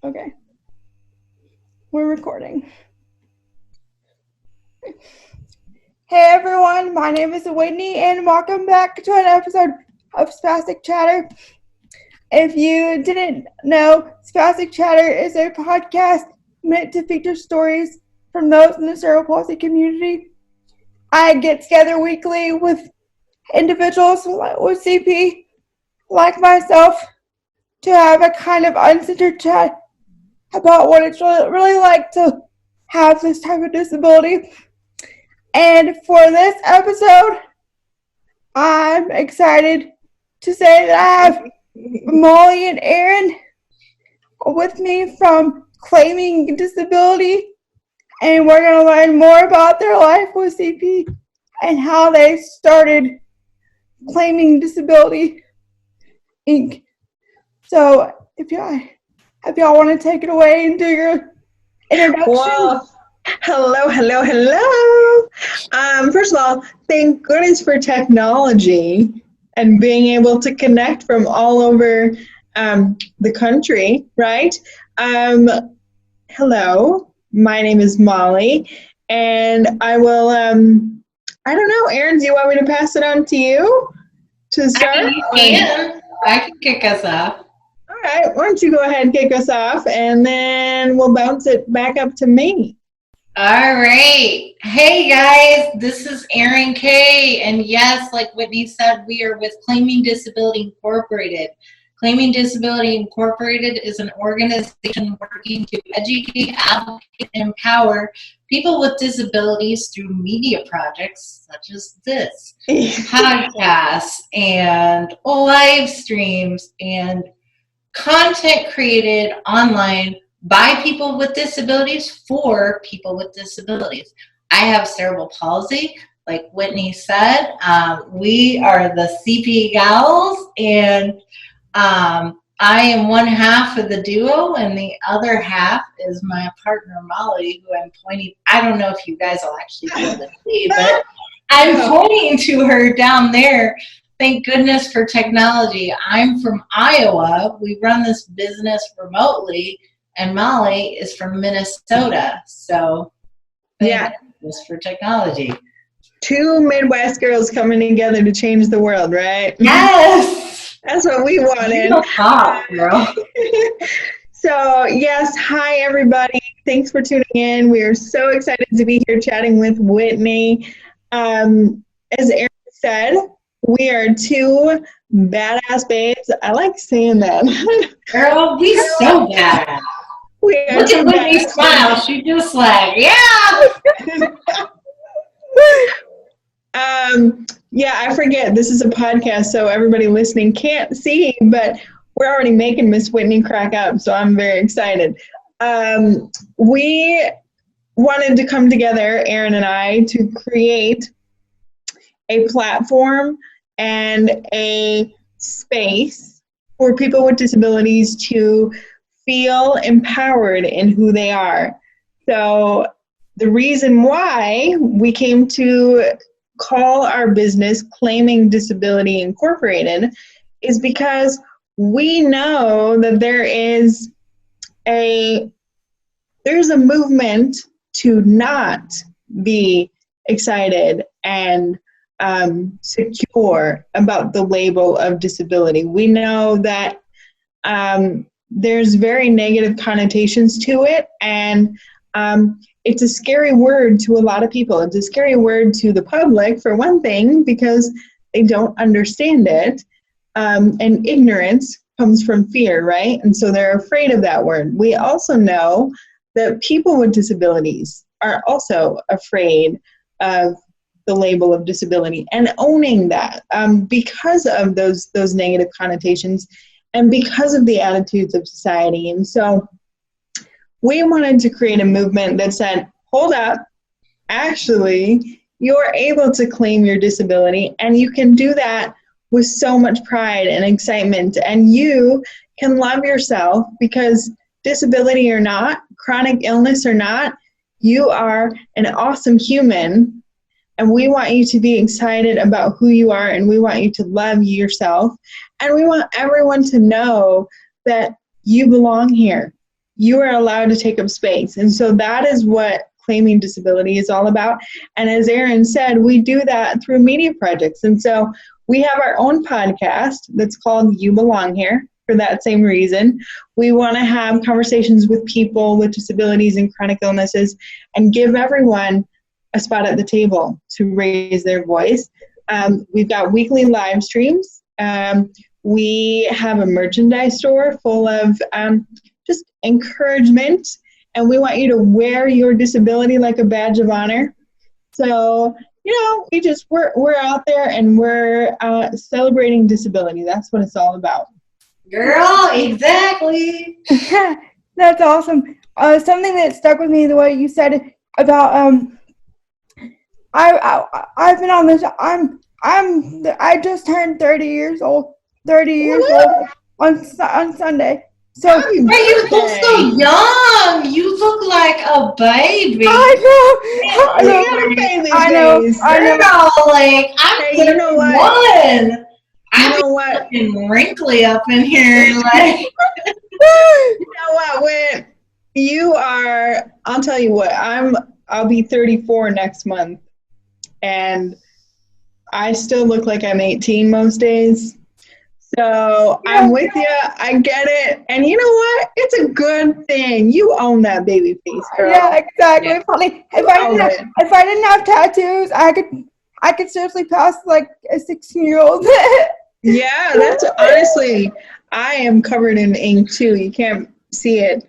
Okay. We're recording. Hey everyone, my name is Whitney and welcome back to an episode of Spastic Chatter. If you didn't know, Spastic Chatter is a podcast meant to feature stories from those in the cerebral palsy community. I get together weekly with individuals with CP like myself to have a kind of uncensored chat about what it's really like to have this type of disability. And for this episode, I'm excited to say that I have Mollie and Erin with me from Claiming Disability, and we're going to learn more about their life with CP and how they started Claiming Disability, Inc. So if y'all want to take it away and do your introduction. Well, hello. First of all, thank goodness for technology and being able to connect from all over the country, right? Hello, my name is Mollie, and I will, I don't know, Erin, do you want me to pass it on to you to start? I can kick us off. All right, why don't you go ahead and kick us off, and then we'll bounce it back up to me. All right. Hey, guys, this is Erin K. And yes, like Whitney said, we are with Claiming Disability Incorporated. Claiming Disability Incorporated is an organization working to educate, advocate, and empower people with disabilities through media projects such as this, podcasts and live streams and content created online by people with disabilities for people with disabilities. I have cerebral palsy, like Whitney said. We are the CP gals, and I am one half of the duo, and the other half is my partner, Mollie, who I'm pointing. I don't know if you guys will actually be able to see, but I'm pointing to her down there. Thank goodness for technology. I'm from Iowa. We run this business remotely, and Mollie is from Minnesota. So thank goodness for technology. Two Midwest girls coming together to change the world, right? Yes! That's what we wanted. Girl. So, yes, hi, everybody. Thanks for tuning in. We are so excited to be here chatting with Whitney. As Erin said, we are two badass babes. I like saying that. Girl, we so badass. Look at Whitney's smile. She just like, yeah! Yeah, I forget. This is a podcast, so everybody listening can't see, but we're already making Miss Whitney crack up, so I'm very excited. We wanted to come together, Erin and I, to create a platform and a space for people with disabilities to feel empowered in who they are. So the reason why we came to call our business Claiming Disability Incorporated is because we know that there's a movement to not be excited and secure about the label of disability. We know that there's very negative connotations to it, and it's a scary word to a lot of people. It's a scary word to the public, for one thing, because they don't understand it, and ignorance comes from fear, right? And so they're afraid of that word. We also know that people with disabilities are also afraid of the label of disability and owning that because of those negative connotations and because of the attitudes of society. And so we wanted to create a movement that said, hold up, actually, you're able to claim your disability, and you can do that with so much pride and excitement, and you can love yourself because disability or not, chronic illness or not, you are an awesome human, and we want you to be excited about who you are, and we want you to love yourself, and we want everyone to know that you belong here. you are allowed to take up space. And so that is what claiming disability is all about. And as Erin said, we do that through media projects. And so we have our own podcast that's called You Belong Here for that same reason. We want to have conversations with people with disabilities and chronic illnesses and give everyone a spot at the table to raise their voice. We've got weekly live streams. We have a merchandise store full of just encouragement, and we want you to wear your disability like a badge of honor. So, we're out there and we're celebrating disability. That's what it's all about. Girl, exactly. That's awesome. Something that stuck with me the way you said it about I've been on this. I just turned 30 years old. 30 years old on Sunday. So hey, you look so young. You look like a baby. I know. Girl, like I'm hey, you know what? one. You know what? Fucking wrinkly up in here, like. You know what? When you are, I'll tell you what. I'll be 34 next month, and I still look like I'm 18 most days. So I'm with you. I get it. And you know what? It's a good thing. You own that baby face, girl. Yeah, exactly. Yeah. Funny. If I didn't have tattoos, I could seriously pass like a 16-year-old. Yeah, that's honestly, I am covered in ink too. You can't see it,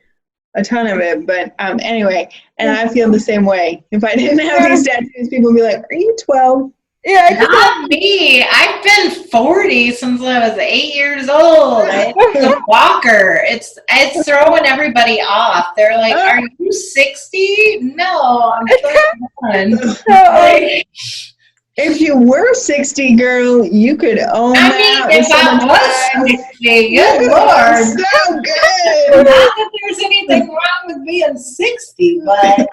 a ton of it, but anyway, and I feel the same way. If I didn't have these tattoos, people would be like, "Are you 12?" Yeah, not me. I've been 40 since I was 8 years old. It's a walker. It's throwing everybody off. They're like, "Are you 60?" No, I'm 21. If you were 60, girl, you could own that. If I was 60, good Lord. So good. Not that there's anything wrong with being 60, but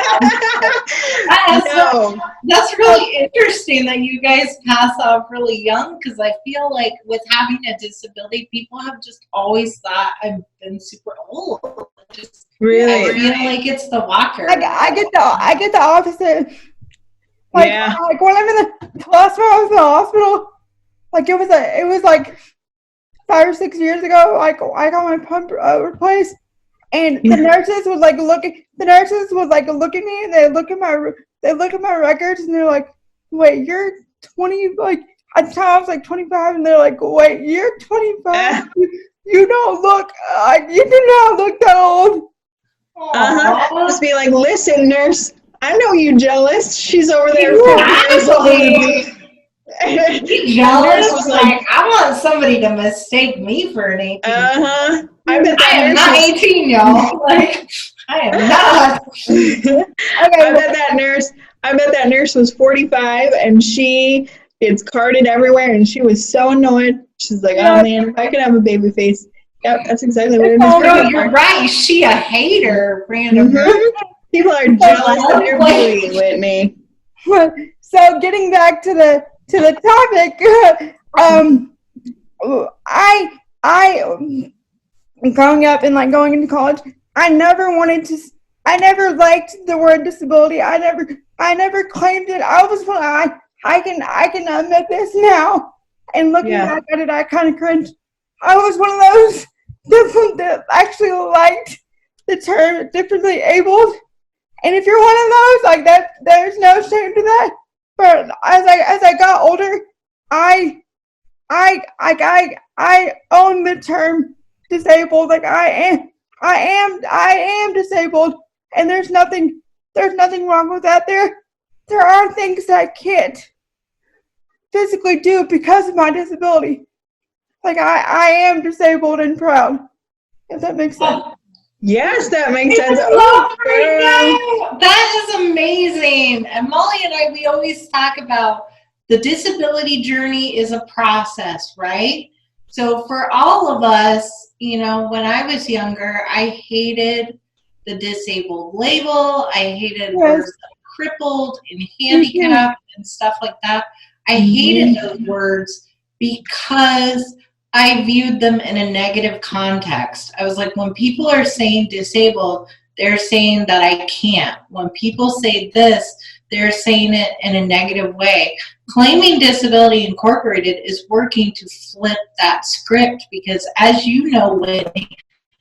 that's really interesting that you guys pass off really young, because I feel like with having a disability, people have just always thought I've been super old. Just really? I feel like it's the walker. I get the opposite. Yeah. Like when I'm in the last time I was in the hospital, like it was like 5 or 6 years ago. Like I got my pump replaced, and the nurses was like looking. The nurses was like look at me, and they look at my records, and they're like, "Wait, you're 20?" Like at the time I was like 25, and they're like, "Wait, you're 25? You don't look like you do not look that old." Just be like, "Listen, nurse. I know you jealous. She's over there 40 years older than me." Jealous? Was like, I want somebody to mistake me for an 18. I am not 18, y'all. Like, I am not. I bet that nurse was 45, and she gets carded everywhere, and she was so annoyed. She's like, "Oh man, if I could have a baby face." Yep, that's exactly what it is. No, you're right. Is she a hater, random person? People are jealous of your beauty, Whitney. So getting back to the topic, I growing up and like going into college, I never liked the word disability. I never claimed it. I can admit this now, and looking back at it, I kind of cringe. I was one of those that actually liked the term differently abled. And if you're one of those, like that, there's no shame to that. But as I got older, I own the term disabled. Like I am disabled, and there's nothing wrong with that. There are things that I can't physically do because of my disability. Like I am disabled and proud. If that makes sense. Yes, that makes sense. That is amazing. And Mollie and we always talk about the disability journey is a process, right? So for all of us, when I was younger, I hated the disabled label. I hated words like crippled and handicapped and stuff like that. I hated those words because I viewed them in a negative context. I was like, when people are saying disabled, they're saying that I can't. When people say this, they're saying it in a negative way. Claiming Disability Incorporated is working to flip that script because, as you know, Whitney,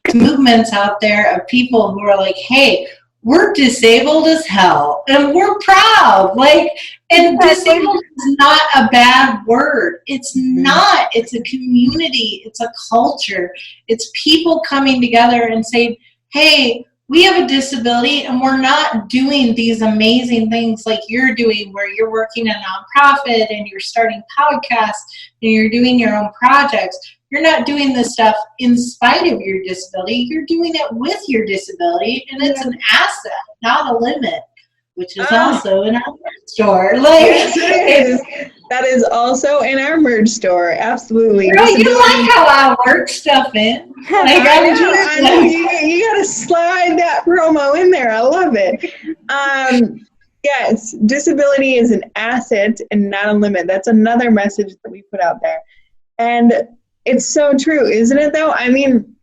there's movements out there of people who are like, hey, we're disabled as hell and we're proud. Like, and disabled is not a bad word. It's not. It's a community. It's a culture. It's people coming together and saying, hey, we have a disability and we're not doing these amazing things like you're doing, where you're working a nonprofit and you're starting podcasts and you're doing your own projects. You're not doing this stuff in spite of your disability. You're doing it with your disability, and it's an asset, not a limit, which is also in our merch store. Like, yes, it is. That is also in our merch store. Absolutely. Girl, you like how I work stuff in. Like, I know. You got to slide that promo in there. I love it. Yes, disability is an asset and not a limit. That's another message that we put out there. And it's so true, isn't it, though? I mean,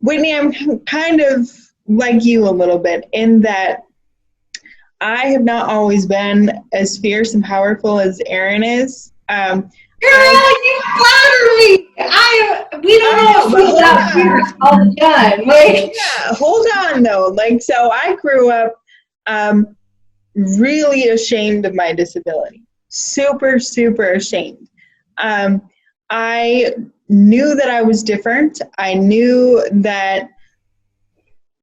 Whitney, I'm kind of like you a little bit in that I have not always been as fierce and powerful as Erin is. Girl, you flatter me. We don't know if we're that fierce all the time. Like, yeah, hold on, though. Like, so I grew up really ashamed of my disability. Super, super ashamed. I knew that I was different. I knew that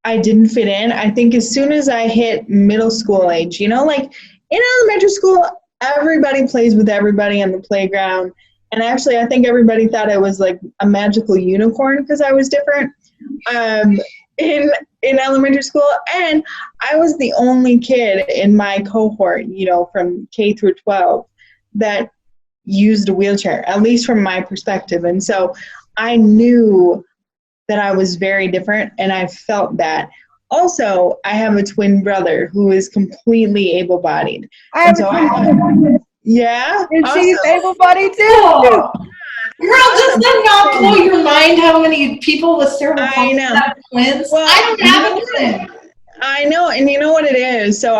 I didn't fit in. I think as soon as I hit middle school age, like in elementary school, everybody plays with everybody on the playground. And actually, I think everybody thought I was like a magical unicorn because I was different in elementary school. And I was the only kid in my cohort, from K through 12 that used a wheelchair, at least from my perspective. And so I knew that I was very different, and I felt that. Also, I have a twin brother who is completely able-bodied. I have a twin brother. Yeah? And awesome. she's able-bodied too. girl, does that not blow your mind how many people with cerebral palsy have twins? Well, I don't have a twin. I know, and you know what it is? So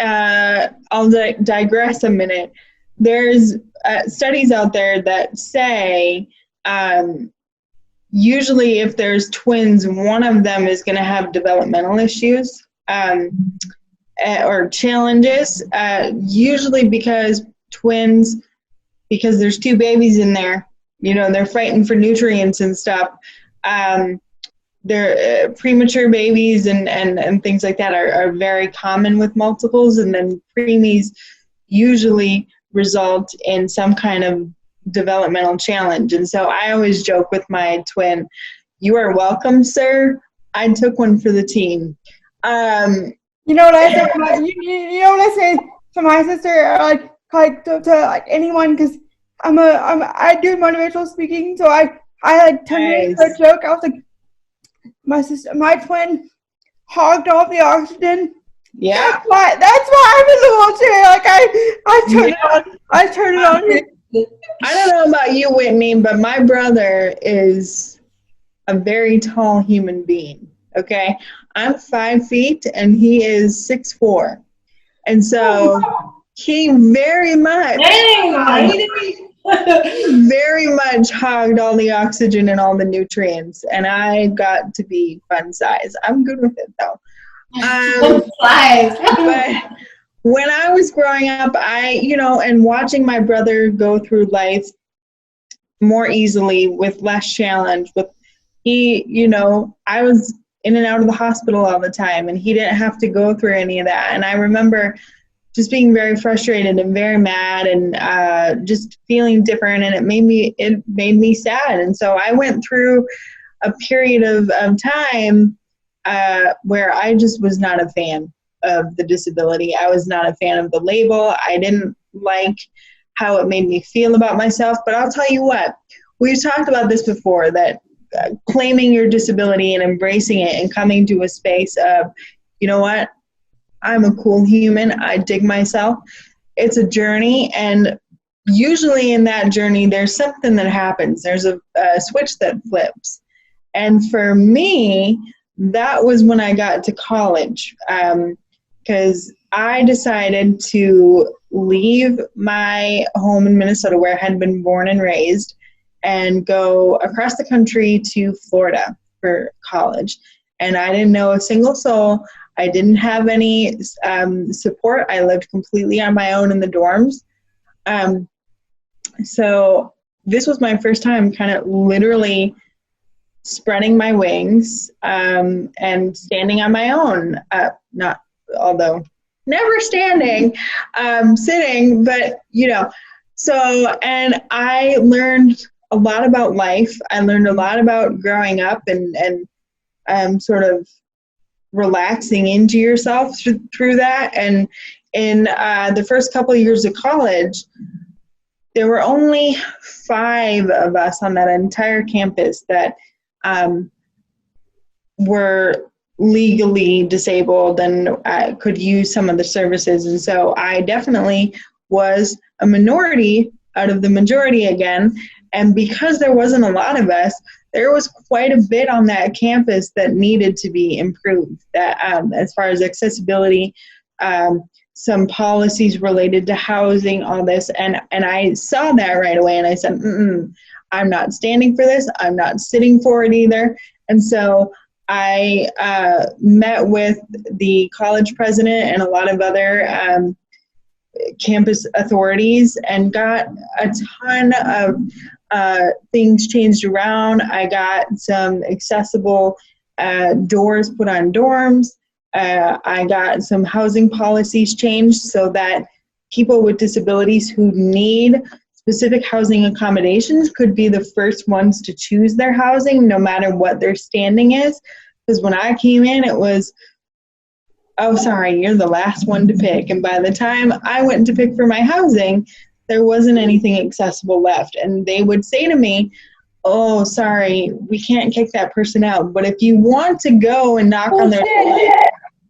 I'll digress a minute. There's studies out there that say usually if there's twins, one of them is going to have developmental issues or challenges, usually because there's two babies in there, they're fighting for nutrients and stuff. They're premature babies and things like that are very common with multiples, and then preemies usually result in some kind of developmental challenge. And so I always joke with my twin, "You are welcome, sir. I took one for the team." You know what I say? You know what I say to my sister, like to anyone, because I do motivational speaking, so I turned it into a joke. I was like, my twin hogged all the oxygen. Yeah. That's why I'm in the wheelchair. Like I turned it on. I don't know about you, Whitney, but my brother is a very tall human being. Okay, I'm 5 feet and he is 6'4", and so he very much hogged all the oxygen and all the nutrients, and I got to be fun size. I'm good with it though. But when I was growing up, and watching my brother go through life more easily with less challenge, I was in and out of the hospital all the time, and he didn't have to go through any of that. And I remember just being very frustrated and very mad and just feeling different, and it made me sad. And so I went through a period of time where I just was not a fan of the disability. I was not a fan of the label. I didn't like how it made me feel about myself. But I'll tell you what, we've talked about this before, that claiming your disability and embracing it and coming to a space of, you know what, I'm a cool human. I dig myself. It's a journey, and usually in that journey, there's something that happens. There's a switch that flips. And for me, that was when I got to college, because I decided to leave my home in Minnesota, where I had been born and raised, and go across the country to Florida for college. And I didn't know a single soul. I didn't have any support. I lived completely on my own in the dorms. So this was my first time kind of literally spreading my wings and standing on my own. Not, although never standing, sitting, but So, and I learned a lot about life. I learned a lot about growing up and sort of relaxing into yourself through that. And in the first couple of years of college, there were only 5 of us on that entire campus that were legally disabled and could use some of the services. And so I definitely was a minority out of the majority again. And because there wasn't a lot of us, there was quite a bit on that campus that needed to be improved. That as far as accessibility, some policies related to housing, all this. And I saw that right away, and I said, I'm not standing for this. I'm not sitting for it either. And so I met with the college president and a lot of other campus authorities and got a ton of things changed around. I got some accessible doors put on dorms. I got some housing policies changed so that people with disabilities who need specific housing accommodations could be the first ones to choose their housing, no matter what their standing is. Because when I came in, it was, oh, sorry, you're the last one to pick. And by the time I went to pick for my housing, there wasn't anything accessible left. And they would say to me, oh, sorry, we can't kick that person out. But if you want to go and knock on their door,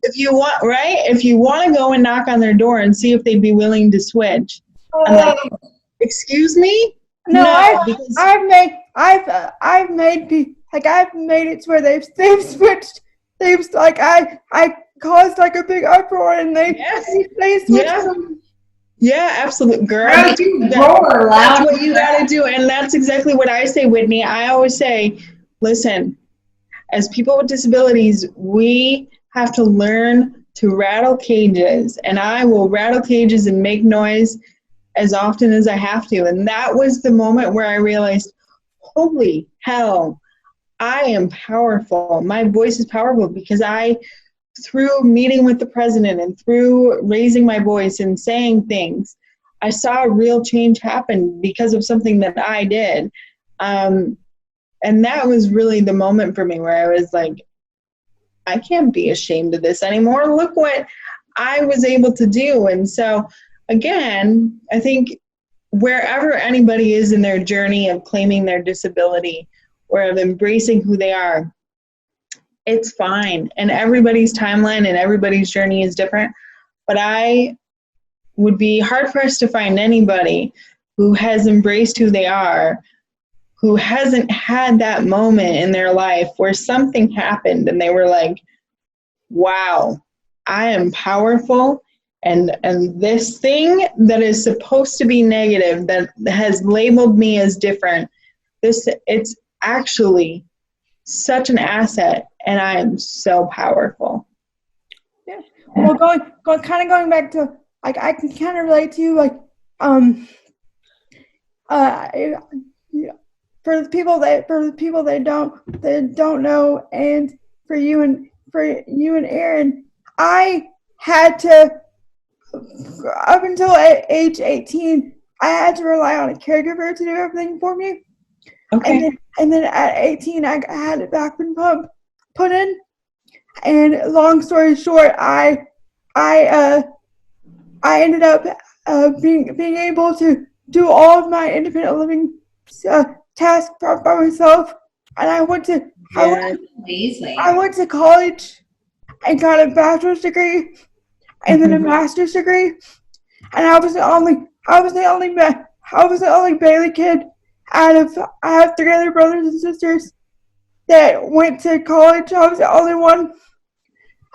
if you want to go and knock on their door and see if they'd be willing to switch. I'm like, excuse me? No, I've made it to where they've switched. I caused like a big uproar and they switched. Yeah. Yeah, absolutely, girl. That's what you got to do, and that's exactly what I say, Whitney. I always say, listen, as people with disabilities, we have to learn to rattle cages, and I will rattle cages and make noise as often as I have to. And that was the moment where I realized, holy hell, I am powerful. My voice is powerful because through meeting with the president and through raising my voice and saying things, I saw real change happen because of something that I did. And that was really the moment for me where I was like, I can't be ashamed of this anymore. Look what I was able to do. And so, again, I think wherever anybody is in their journey of claiming their disability or of embracing who they are, it's fine. And everybody's timeline and everybody's journey is different. But I would be hard-pressed to find anybody who has embraced who they are, who hasn't had that moment in their life where something happened and they were like, wow, I am powerful. And this thing that is supposed to be negative, that has labeled me as different, it's actually such an asset, and I am so powerful. Yeah. Well, going back to, like, I can kind of relate to you, like, for the people that don't know, and for you and Erin, I had to, up until age 18, I had to rely on a caregiver to do everything for me. Okay. And then at 18, I had it back been put in. And long story short, I ended up being able to do all of my independent living tasks by myself. And I went to college and got a bachelor's degree and then a master's degree. And I was the only I was the only Bailey kid I have 3 other brothers and sisters that went to college. I was the only one,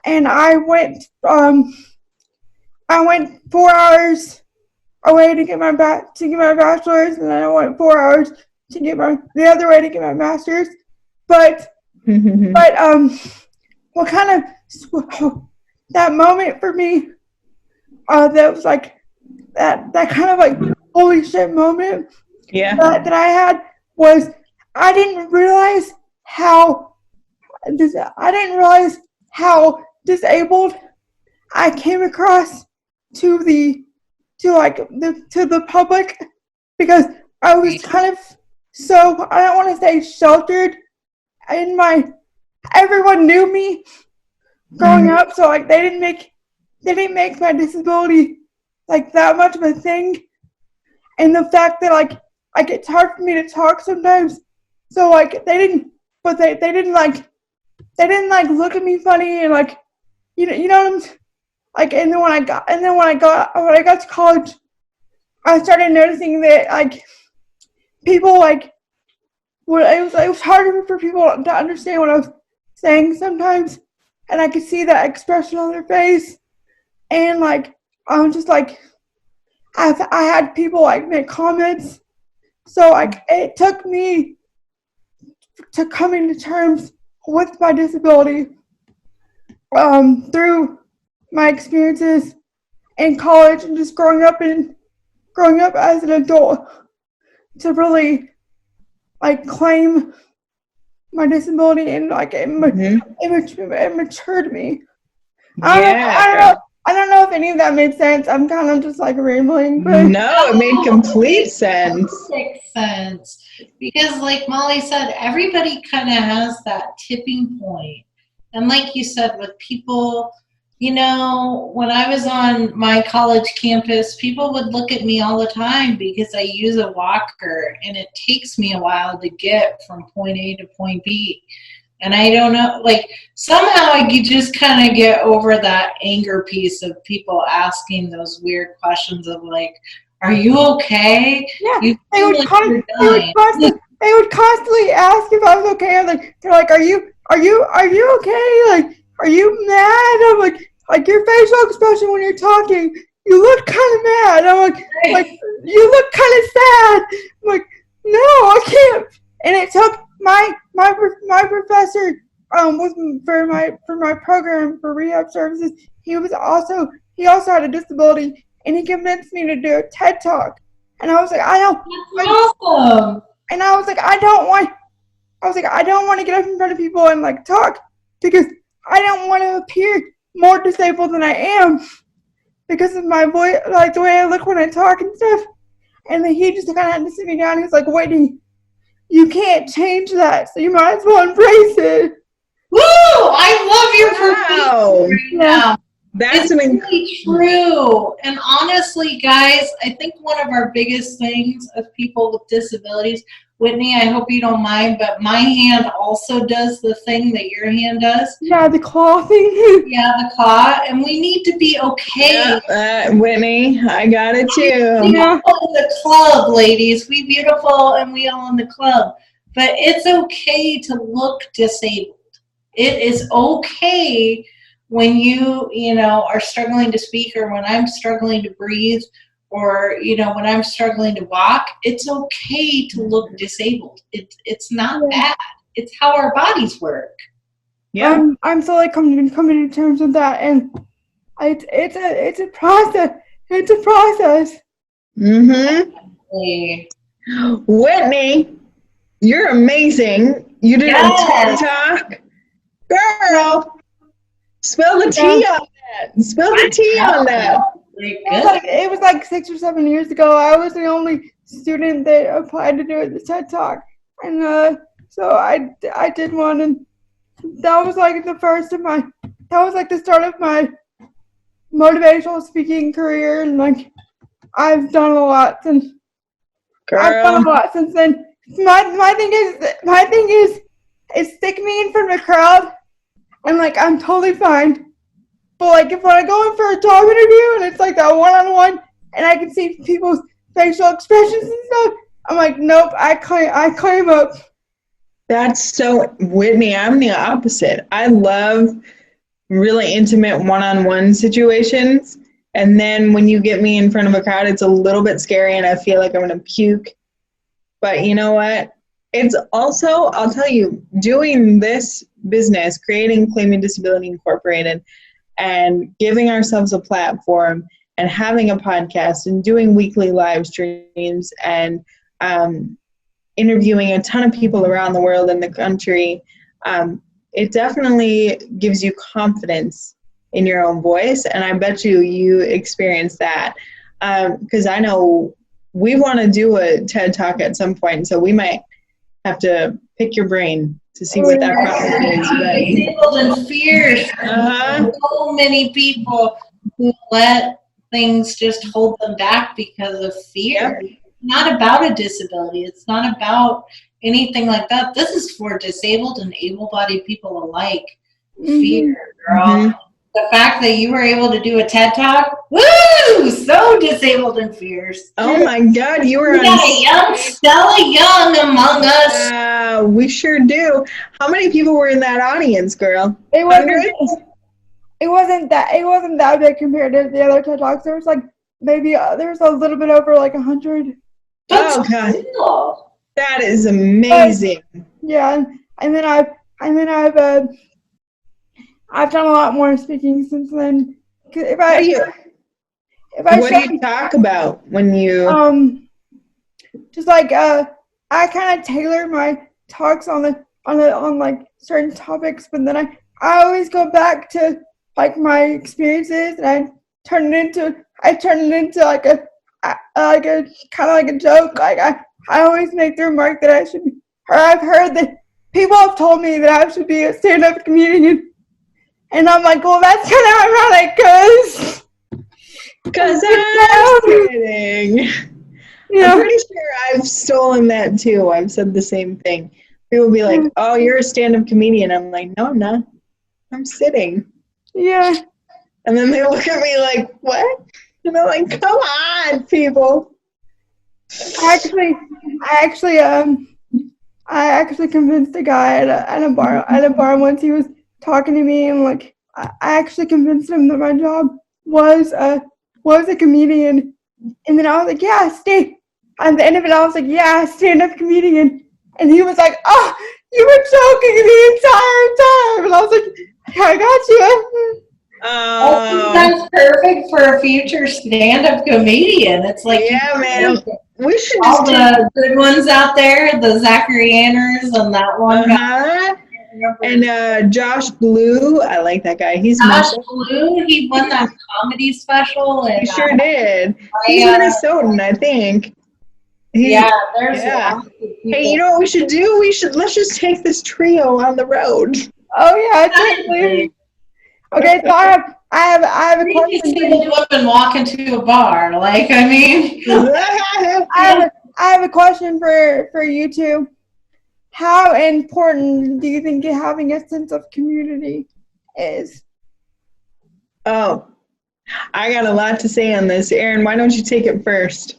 and I went 4 hours away to get my bachelor's, and then I went 4 hours to get the other way to get my master's. But what kind of that moment for me, that was like that kind of like holy shit moment. Yeah. That I had was I didn't realize how disabled I came across to the public, because I was kind of, so I don't want to say sheltered in everyone knew me growing up, so like they didn't make my disability like that much of a thing, and the fact that like it's hard for me to talk sometimes, so like they didn't look at me funny, and like you know what I'm like, and then when I got to college, I started noticing that like people like it was harder for people to understand what I was saying sometimes, and I could see that expression on their face, and like I'm just like I had people like make comments, so like it took me to coming to terms with my disability through my experiences in college and just growing up as an adult, to really like claim my disability, and like it matured me. I don't know if any of that made sense. I'm kind of just like rambling, but no, it made complete sense. Makes sense, because like Mollie said, everybody kind of has that tipping point, and like you said, with people, you know, when I was on my college campus, people would look at me all the time because I use a walker, and it takes me a while to get from point A to point B. And I don't know, like, somehow I could just kind of get over that anger piece of people asking those weird questions of, like, are you okay? Yeah, they would constantly ask if I was okay. Like, they're like, are you okay? Like, are you mad? I'm like your facial expression when you're talking, you look kind of mad. I'm like you look kind of sad. I'm like, no, I can't. And it took my professor was for my program for rehab services. He also had a disability, and he convinced me to do a TED Talk. And I was like, I don't. Awesome. And I was like, I don't want to get up in front of people and like talk, because I don't want to appear more disabled than I am because of my voice, like the way I look when I talk and stuff. And then he just kind of had to sit me down. He's like, Whitney, you can't change that, so you might as well embrace it. Woo! I love your perspective right now. That's really true. And honestly, guys, I think one of our biggest things of people with disabilities, Whitney, I hope you don't mind, but my hand also does the thing that your hand does. Yeah, the claw thing. Yeah, the claw. And we need to be okay. Yeah, Whitney, I got it too. We all in the club, ladies. We beautiful and we all in the club. But it's okay to look disabled. It is okay when you know, are struggling to speak, or when I'm struggling to breathe, or, you know, when I'm struggling to walk. It's okay to look disabled. It's not bad. It's how our bodies work. Yeah. I'm slowly coming to terms with that, and it's a process. It's a process. Whitney, you're amazing. You did a TED Talk. Girl, spill the tea on that. Spill the tea on that. It was like 6 or 7 years ago. I was the only student that applied to do the TED Talk, and so I did one, and that was like the start of my motivational speaking career, and like I've done a lot since. I've done a lot since then. My thing is stick me in front of a crowd, and like I'm totally fine. But like if when I go in for a job interview and it's like that one-on-one, and I can see people's facial expressions and stuff. I'm like, nope, I climb up. That's so, Whitney, I'm the opposite. I love really intimate one-on-one situations. And then when you get me in front of a crowd, it's a little bit scary and I feel like I'm going to puke. But you know what? It's also, I'll tell you, doing this business, creating Claiming Disability Incorporated, and giving ourselves a platform and having a podcast and doing weekly live streams and interviewing a ton of people around the world and the country, it definitely gives you confidence in your own voice. And I bet you experience that. Because I know we want to do a TED Talk at some point, so we might have to pick your brain to see what that process is. Disabled and fears. So many people who let things just hold them back because of fear. Yep. It's not about a disability. It's not about anything like that. This is for disabled and able-bodied people alike. Fear, girl. Mm-hmm. The fact that you were able to do a TED Talk, woo! So disabled and fierce. Oh my God, you were on a young Stella Young among us. We sure do. How many people were in that audience, girl? It wasn't that big compared to the other TED Talks. There was like maybe there's a little bit over like 100. Oh God, cool. That is amazing. Yeah, and then I've done a lot more speaking since then. What do you talk about when you? Just like I kind of tailor my talks on like certain topics, but then I always go back to like my experiences and I turn it into like a kind of like a joke. Like I always make the remark that I should be, or I've heard that people have told me that I should be a stand-up comedian. And I'm like, well, that's kind of ironic, because I'm kidding. Yeah. I'm pretty sure I've stolen that too. I've said the same thing. People will be like, oh, you're a stand-up comedian. I'm like, no, I'm not. I'm sitting. Yeah. And then they look at me like, what? And I'm like, come on, people. I actually convinced a guy at a bar once. He was talking to me, and like I actually convinced him that my job was a comedian. And then I was like, yeah, at the end of it, I was like, yeah, stand-up comedian. And he was like, oh, you were joking the entire time. And I was like, I got you. That's perfect for a future stand-up comedian. It's like, yeah, man. We should all the good ones out there, the Zachary Anners and that one guy. And Josh Blue, I like that guy. He's Josh Blue. He won that comedy special. And, he sure did. He's Minnesotan, I think. There's Hey, you know what we should do? Let's just take this trio on the road. Oh yeah, totally. Okay, so I have a question. Women walk into a bar, like I mean. I have a question for you two. How important do you think having a sense of community is? Oh, I got a lot to say on this. Erin, why don't you take it first?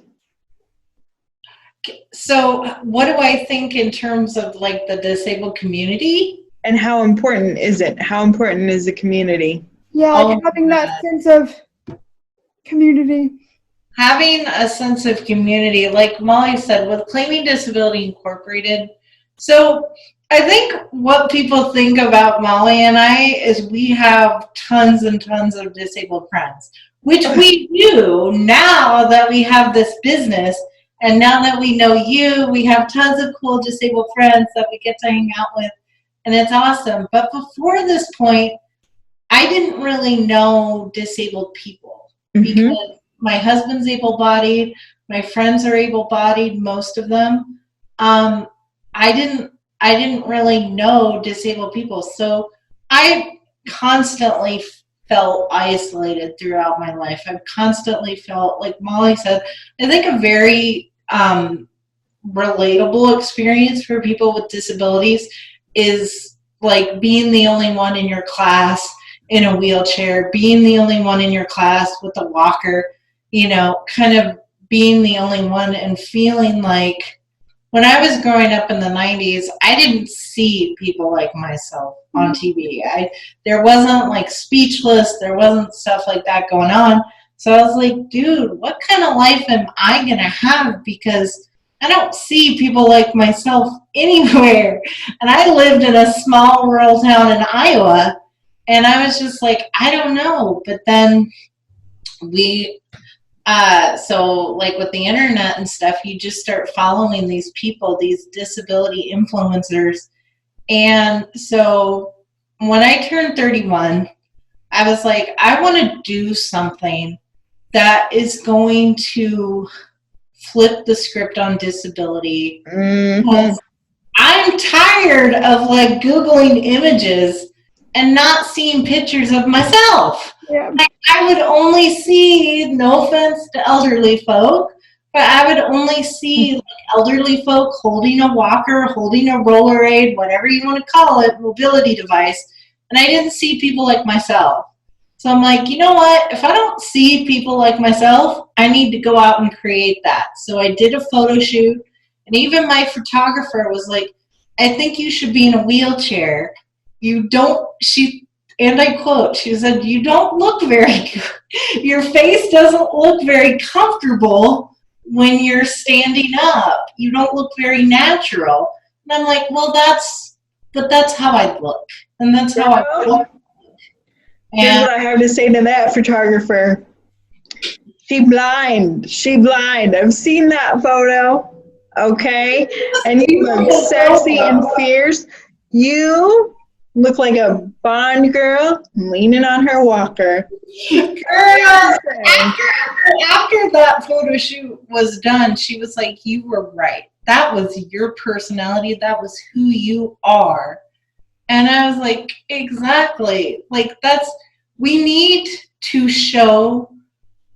So what do I think in terms of like the disabled community? And how important is it? How important is the community? Yeah, like having that sense of community. Having a sense of community, like Mollie said, with Claiming Disability Incorporated. So I think what people think about Mollie and I is we have tons and tons of disabled friends, which we do now that we have this business. And now that we know you, we have tons of cool disabled friends that we get to hang out with. And it's awesome. But before this point, I didn't really know disabled people because my husband's able-bodied, my friends are able-bodied, most of them. I didn't really know disabled people. So I constantly felt isolated throughout my life. I've constantly felt, like Mollie said, I think a very relatable experience for people with disabilities is like being the only one in your class in a wheelchair, being the only one in your class with a walker, you know, kind of being the only one and feeling like when I was growing up in the 90s, I didn't see people like myself on TV. There wasn't like Speechless, there wasn't stuff like that going on. So I was like, dude, what kind of life am I going to have? Because I don't see people like myself anywhere. And I lived in a small rural town in Iowa, and I was just like, I don't know. But then so like with the internet and stuff, you just start following these people, these disability influencers. And so when I turned 31, I was like, I want to do something that is going to flip the script on disability. Because I'm tired of like Googling images and not seeing pictures of myself. Yeah. Like, I would only see, no offense to elderly folk, but I would only see like elderly folk holding a walker, holding a roller aid, whatever you want to call it, mobility device. And I didn't see people like myself. So I'm like, you know what? If I don't see people like myself, I need to go out and create that. So I did a photo shoot, and even my photographer was like, I think you should be in a wheelchair. And I quote, she said, you don't look very good. Your face doesn't look very comfortable when you're standing up. You don't look very natural. And I'm like, well, that's how I look. And that's how I look. Here's what I have to say to that photographer. She blind. I've seen that photo. Okay? And you look sexy and fierce. You look like a Bond girl leaning on her walker. Girl, after that photo shoot was done, she was like, you were right. That was your personality. That was who you are. And I was like, exactly. Like, we need to show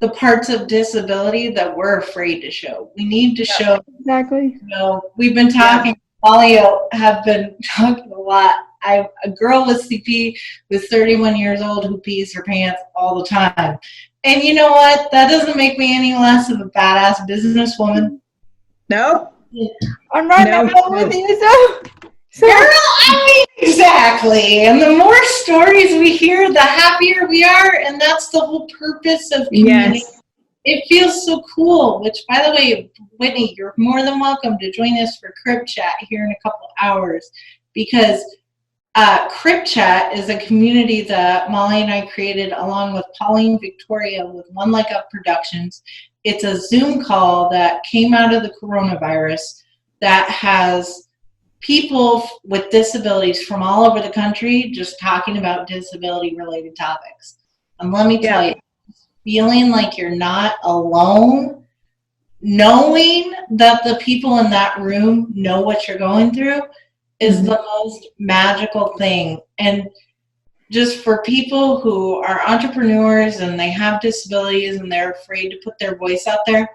the parts of disability that we're afraid to show. We need to show. Exactly. We've been talking, Mollie have been talking a lot. A girl with CP who's 31 years old who pees her pants all the time. And you know what? That doesn't make me any less of a badass businesswoman. Nope. I'm right now with you, so. Girl, I mean, exactly. And the more stories we hear, the happier we are. And that's the whole purpose of community. Yes. It feels so cool, which, by the way, Whitney, you're more than welcome to join us for Crib Chat here in a couple hours, because Crib Chat is a community that Mollie and I created along with Pauline Victoria with One Leg Up Productions. It's a Zoom call that came out of the coronavirus that has people with disabilities from all over the country just talking about disability-related topics. And let me tell you, feeling like you're not alone, knowing that the people in that room know what you're going through, is the most magical thing. And just for people who are entrepreneurs and they have disabilities and they're afraid to put their voice out there,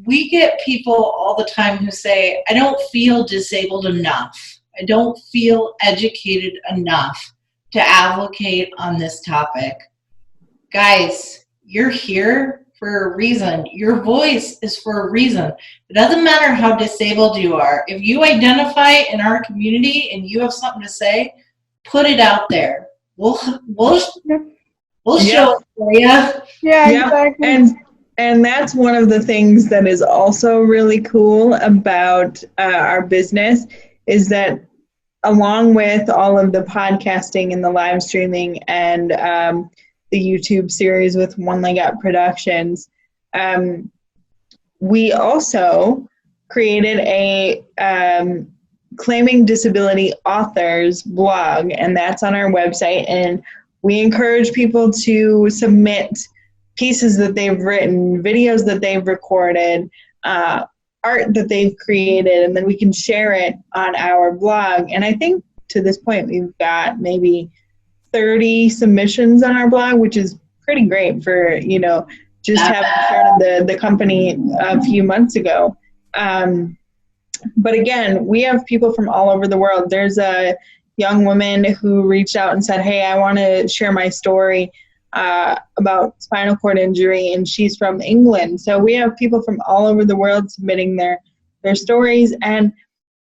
we get people all the time who say, I don't feel disabled enough. I don't feel educated enough to advocate on this topic. Guys, you're here for a reason. Your voice is for a reason. It doesn't matter how disabled you are. If you identify in our community and you have something to say, put it out there. We'll show it for you. Yeah, exactly. And that's one of the things that is also really cool about our business, is that along with all of the podcasting and the live streaming and the YouTube series with One Leg Up Productions, we also created a Claiming Disability Authors blog, and that's on our website. And we encourage people to submit pieces that they've written, videos that they've recorded, art that they've created, and then we can share it on our blog. And I think to this point we've got maybe 30 submissions on our blog, which is pretty great for, just having started the company a few months ago. But again, we have people from all over the world. There's a young woman who reached out and said, hey, I want to share my story. about spinal cord injury, and she's from England. So we have people from all over the world submitting their stories, and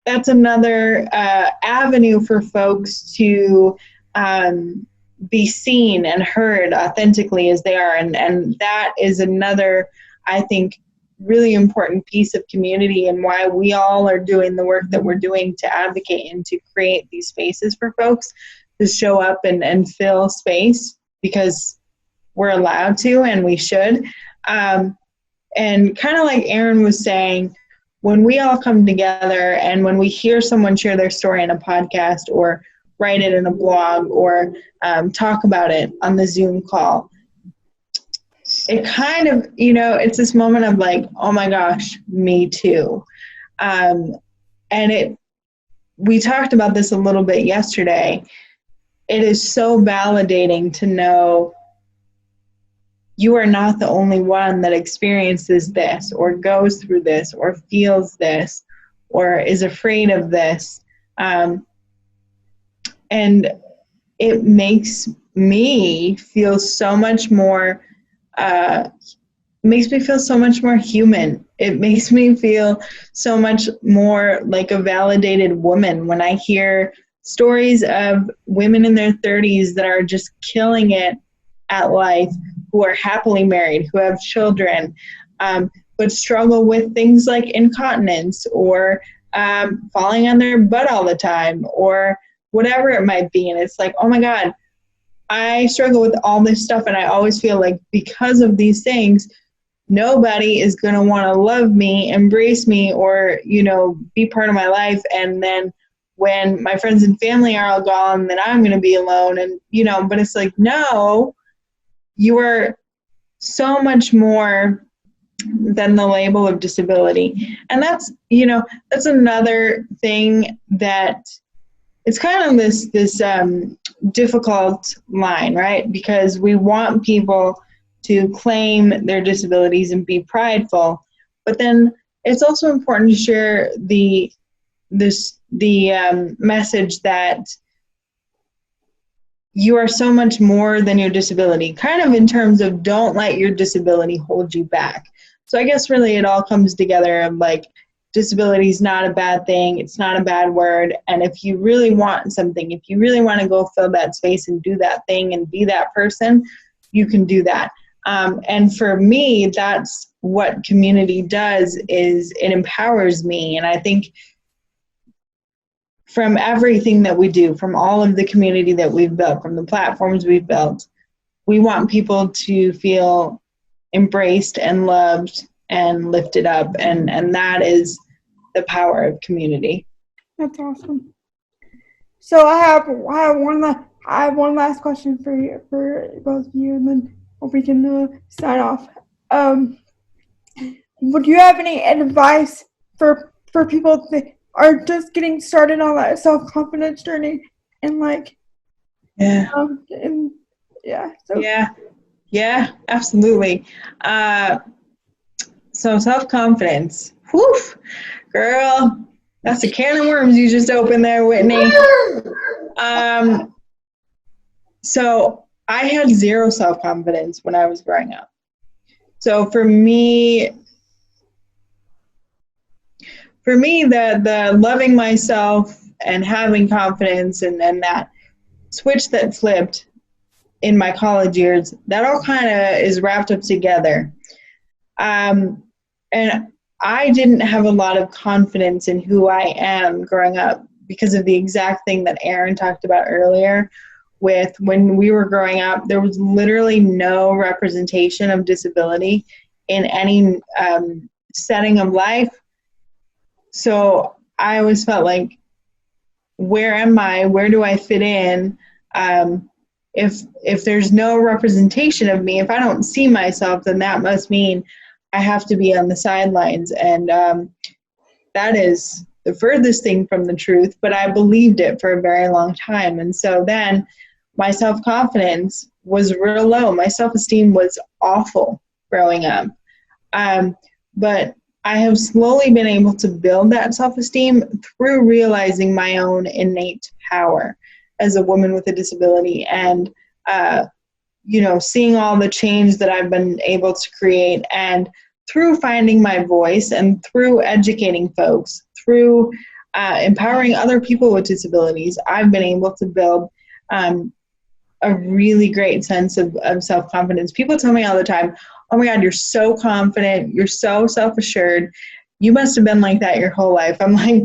that's another avenue for folks to be seen and heard authentically as they are. And that is another, I think, really important piece of community, and why we all are doing the work that we're doing to advocate and to create these spaces for folks to show up and fill space, because we're allowed to and we should. And kind of like Erin was saying, when we all come together and when we hear someone share their story in a podcast or write it in a blog or talk about it on the Zoom call, it kind of, it's this moment of like, oh my gosh, me too. We talked about this a little bit yesterday. It is so validating to know you are not the only one that experiences this or goes through this or feels this or is afraid of this. And it makes me feel so much more, makes me feel so much more human. It makes me feel so much more like a validated woman when I hear stories of women in their 30s that are just killing it at life, who are happily married, who have children, but struggle with things like incontinence or falling on their butt all the time or whatever it might be. And it's like, oh my God, I struggle with all this stuff, and I always feel like because of these things, nobody is going to want to love me, embrace me, or, be part of my life. And then when my friends and family are all gone, then I'm going to be alone. And, but it's like, no, you are so much more than the label of disability. And that's, that's another thing that it's kind of this difficult line, right? Because we want people to claim their disabilities and be prideful, but then it's also important to share the message that you are so much more than your disability, kind of in terms of don't let your disability hold you back. So I guess really it all comes together of like, disability is not a bad thing. It's not a bad word. And if you really want something, if you really want to go fill that space and do that thing and be that person, you can do that. And for me, that's what community does, is it empowers me. And I think from everything that we do, from all of the community that we've built, from the platforms we've built, we want people to feel embraced and loved and lifted up. And that is the power of community. That's awesome. So I have one last question for you, for both of you, and then we can sign off. Would you have any advice for people that are just getting started on that self-confidence journey and like, yeah, yeah, absolutely. So self-confidence, whew, girl, that's a can of worms you just opened there, Whitney. So I had zero self-confidence when I was growing up. So for me, the loving myself and having confidence and that switch that flipped in my college years, that all kind of is wrapped up together. And I didn't have a lot of confidence in who I am growing up because of the exact thing that Erin talked about earlier. With when we were growing up, there was literally no representation of disability in any setting of life. So I always felt like, where am I? Where do I fit in? If there's no representation of me, if I don't see myself, then that must mean I have to be on the sidelines. And that is the furthest thing from the truth, but I believed it for a very long time. And so then my self-confidence was real low. My self-esteem was awful growing up. But I have slowly been able to build that self-esteem through realizing my own innate power as a woman with a disability, and seeing all the change that I've been able to create, and through finding my voice and through educating folks, through empowering other people with disabilities, I've been able to build a really great sense of self-confidence. People tell me all the time, oh my God, you're so confident, you're so self-assured, you must have been like that your whole life. I'm like,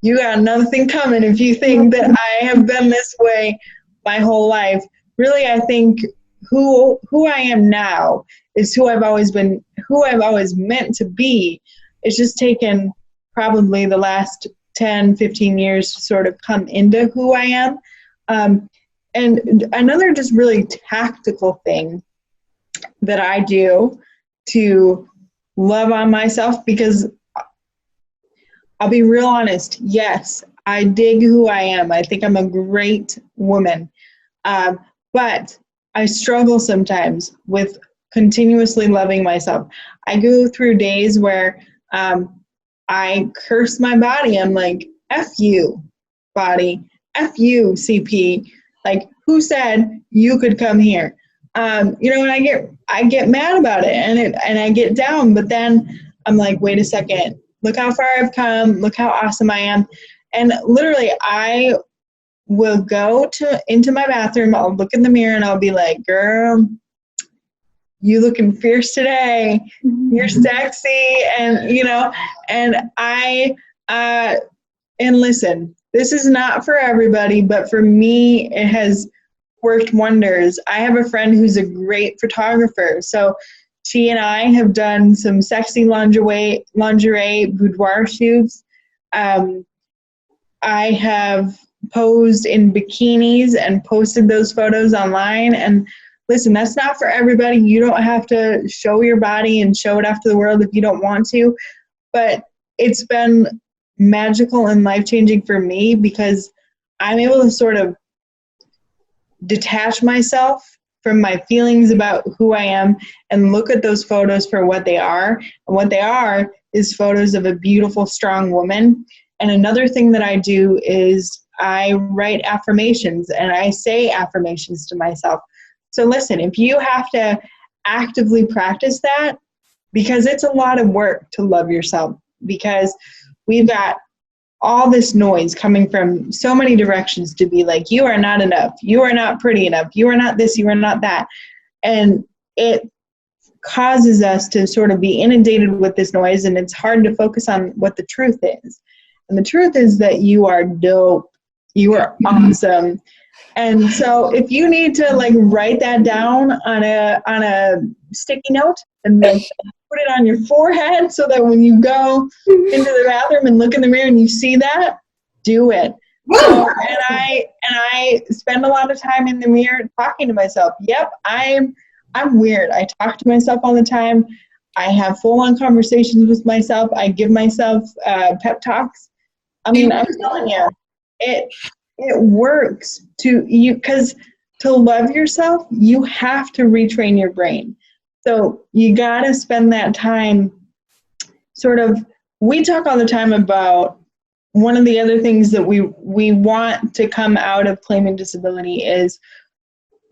you got nothing coming if you think that I have been this way my whole life. Really, I think who I am now is who I've always been, who I've always meant to be. It's just taken probably the last 10, 15 years to sort of come into who I am. And another just really tactical thing that I do to love on myself, because I'll be real honest, yes, I dig who I am. I think I'm a great woman. But I struggle sometimes with continuously loving myself. I go through days where I curse my body. I'm like, F you, body. F you, CP. Like, who said you could come here? And I get mad about it, and I get down. But then I'm like, wait a second. Look how far I've come. Look how awesome I am. And literally, I will go into my bathroom. I'll look in the mirror and I'll be like, girl, you looking fierce today. You're sexy. And, and listen, this is not for everybody, but for me, it has worked wonders. I have a friend who's a great photographer. So she and I have done some sexy lingerie boudoir shoots. I have posed in bikinis and posted those photos online. And listen, that's not for everybody. You don't have to show your body and show it off to the world if you don't want to. But it's been magical and life-changing for me, because I'm able to sort of detach myself from my feelings about who I am and look at those photos for what they are. And what they are is photos of a beautiful, strong woman. And another thing that I do is I write affirmations, and I say affirmations to myself. So listen, if you have to actively practice that, because it's a lot of work to love yourself, because we've got all this noise coming from so many directions to be like, you are not enough, you are not pretty enough, you are not this, you are not that. And it causes us to sort of be inundated with this noise, and it's hard to focus on what the truth is. And the truth is that you are dope. You are awesome. And so if you need to write that down on a sticky note and then put it on your forehead so that when you go into the bathroom and look in the mirror and you see that, do it. So, and I spend a lot of time in the mirror talking to myself. Yep, I'm weird. I talk to myself all the time. I have full-on conversations with myself. I give myself pep talks. I mean, I'm telling you, it works because to love yourself, you have to retrain your brain. So you got to spend that time we talk all the time about one of the other things that we want to come out of claiming disability is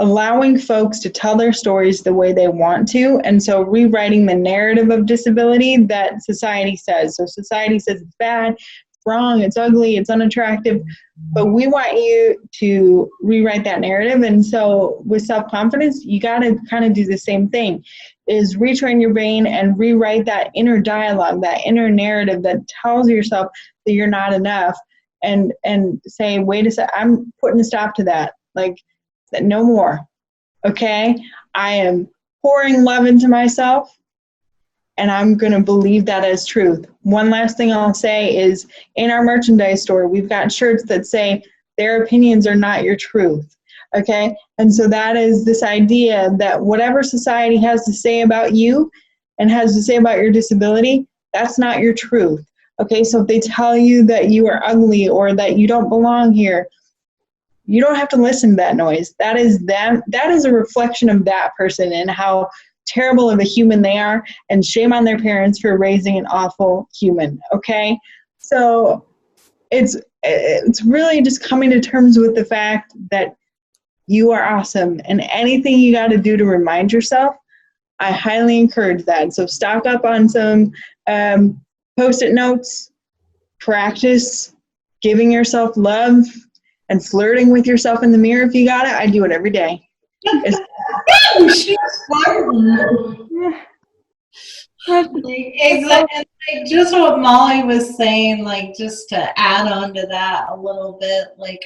allowing folks to tell their stories the way they want to. And so rewriting the narrative of disability that society says. So society says it's bad, it's wrong, it's ugly, it's unattractive, but we want you to rewrite that narrative. And so with self-confidence, you got to kind of do the same thing, is retrain your brain and rewrite that inner dialogue, that inner narrative that tells yourself that you're not enough, and say, wait a sec, I'm putting a stop to that. No more. Okay? I am pouring love into myself, and I'm going to believe that as truth. One last thing I'll say is, in our merchandise store, we've got shirts that say, their opinions are not your truth. Okay? And so that is this idea that whatever society has to say about you and has to say about your disability, that's not your truth. Okay? So if they tell you that you are ugly or that you don't belong here, you don't have to listen to that noise. That is them. That is a reflection of that person and how terrible of a human they are, and shame on their parents for raising an awful human. Okay? So it's really just coming to terms with the fact that You are awesome. And anything you got to do to remind yourself, I highly encourage that. So stock up on some Post-it notes, practice giving yourself love and flirting with yourself in the mirror if you got it. I do it every day. She's fun. Exactly. Like, just what Mollie was saying, like, just to add on to that a little bit, like,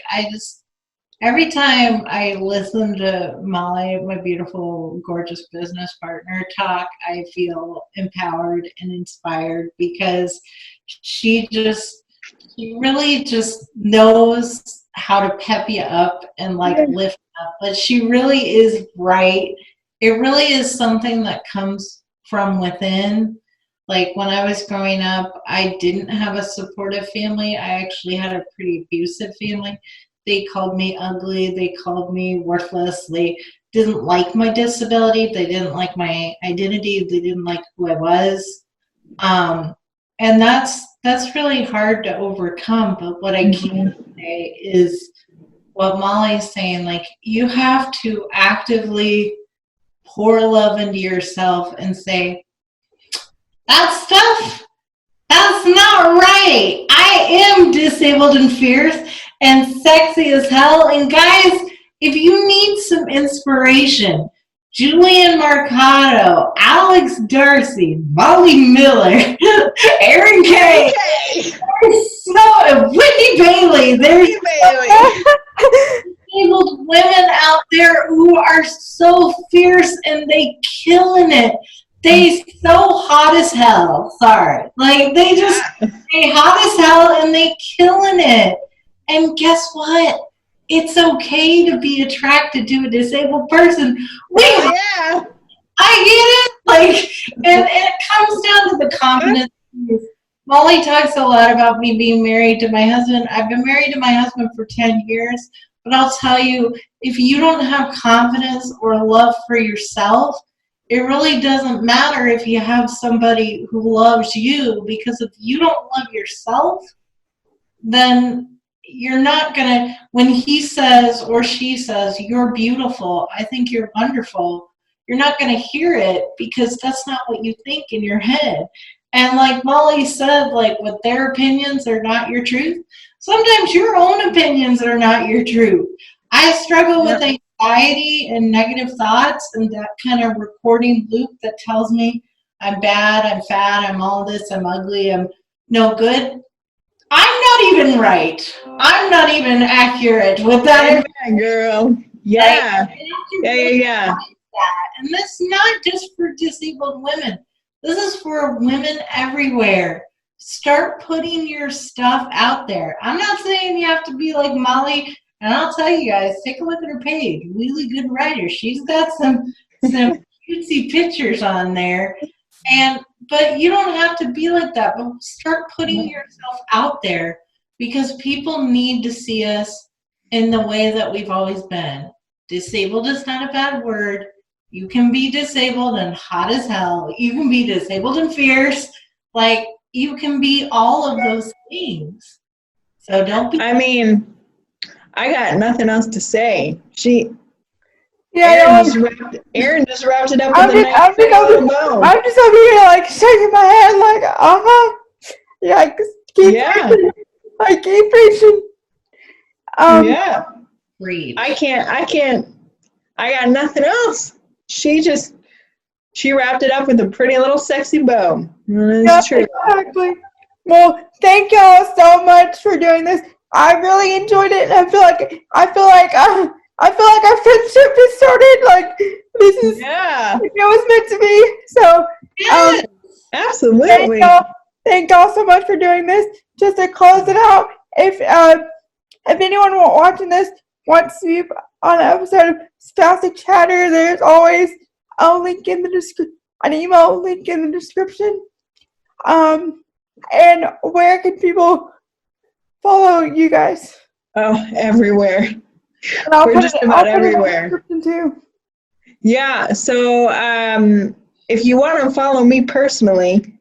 every time I listen to Mollie, my beautiful, gorgeous business partner, talk, I feel empowered and inspired because she really just knows how to pep you up and like lift up. But she really is right. It really is something that comes from within. Like when I was growing up, I didn't have a supportive family. I actually had a pretty abusive family. They called me ugly. They called me worthless. They didn't like my disability. They didn't like my identity. They didn't like who I was. And that's really hard to overcome. But what I can say is what Mollie's saying, like, you have to actively pour love into yourself and say, that stuff, that's not right. I am disabled and fierce and sexy as hell. And guys, if you need some inspiration, Julian Marcato, Alex Darcy, Mollie Miller, Erin K. Whitney Bailey. There's disabled women out there who are so fierce and they killing it. They so hot as hell. Sorry. Like they hot as hell and they killing it. And guess what? It's okay to be attracted to a disabled person. I get it. Like, and it comes down to the confidence. Mollie talks a lot about me being married to my husband. I've been married to my husband for 10 years. But I'll tell you, if you don't have confidence or love for yourself, it really doesn't matter if you have somebody who loves you, because if you don't love yourself, then you're not going to, when he says or she says, you're beautiful, I think you're wonderful, you're not going to hear it because that's not what you think in your head. And like Mollie said, like with their opinions are not your truth. Sometimes your own opinions are not your truth. I struggle with anxiety and negative thoughts and that kind of recording loop that tells me I'm bad, I'm fat, I'm all this, I'm ugly, I'm no good. I'm not even right. I'm not even accurate with that. Yeah, girl. Yeah. Yeah. And this is not just for disabled women. This is for women everywhere. Start putting your stuff out there. I'm not saying you have to be like Mollie, and I'll tell you guys, take a look at her page. Really good writer. She's got some cutesy pictures on there. But you don't have to be like that. But start putting yourself out there because people need to see us in the way that we've always been. Disabled is not a bad word. You can be disabled and hot as hell. You can be disabled and fierce. Like, you can be all of those things. So don't be. I mean, I got nothing else to say. Erin just wrapped it up with a nice bow. I'm just over here like shaking my head like, yeah, keep preaching. Like, keep preaching. Breathe. I can't. I got nothing else. She wrapped it up with a pretty little sexy bow. That's true. Exactly. Well, thank y'all so much for doing this. I really enjoyed it. I feel like our friendship is started. Like, this is it was meant to be. So, absolutely. Thank y'all so much for doing this. Just to close it out, if anyone watching this wants to be on an episode of Spastic Chatter, there's always a link in the description, an email link in the description. And where can people follow you guys? Oh, everywhere. And I'll put it everywhere. In the description too. Yeah. So if you want to follow me personally,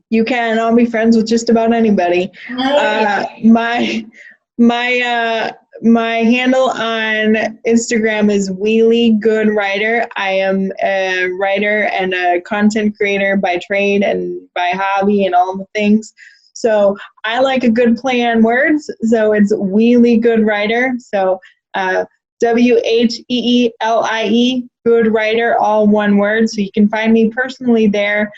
you can. I'll be friends with just about anybody. My My handle on Instagram is Wheelie Good Writer. I am a writer and a content creator by trade and by hobby and all the things. So I like a good play on words. So it's Wheelie Good Writer. So WHEELIE Good Writer, all one word. So you can find me personally there.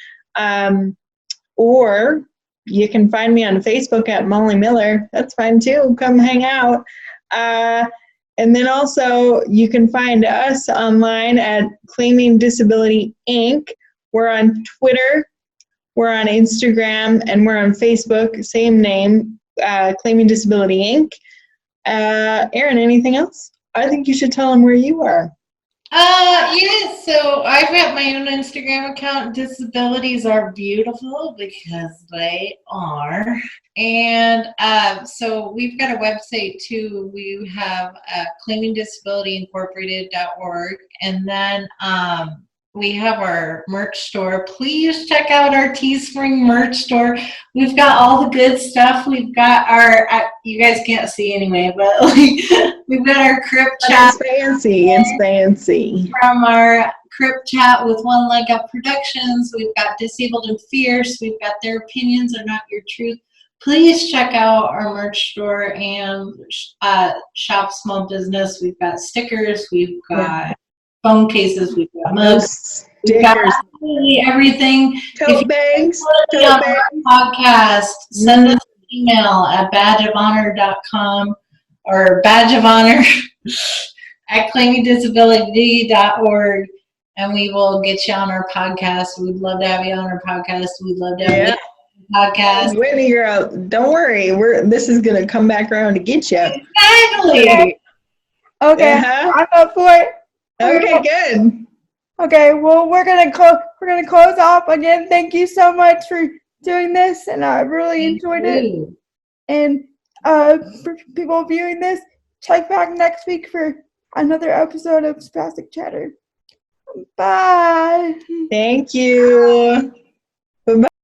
Or you can find me on Facebook at Mollie Miller. That's fine too. Come hang out. And then also you can find us online at Claiming Disability Inc. We're on Twitter, we're on Instagram, and we're on Facebook, same name, Claiming Disability Inc. Erin, anything else? I think you should tell them where you are. Yes, so I've got my own Instagram account. Disabilities are beautiful because they are. And so we've got a website too. We have claimingdisabilityincorporated.org. And then we have our merch store. Please check out our Teespring merch store. We've got all the good stuff. We've got our, you guys can't see anyway, but we've got our Crip Chat. It's fancy. It's fancy. From our Crip Chat with One Leg Up Productions. We've got Disabled and Fierce. We've got Their Opinions Are Not Your Truth. Please check out our merch store and shop small business. We've got stickers. We've got phone cases. We've got mugs. We've got absolutely everything. Tote bags. On our podcast, send us an email at badgeofhonor.com or badgeofhonor@claimingdisability.org, and we will get you on our podcast. We'd love to have you on our podcast. We'd love to have you on our podcast. Whitney, girl, don't worry. This is gonna come back around to get you. Exactly. Okay, I'm up for it. Okay, good. Okay, well, we're gonna close off again. Thank you so much for doing this, and I really enjoyed it. And for people viewing this, check back next week for another episode of Spastic Chatter. Bye. Thank you.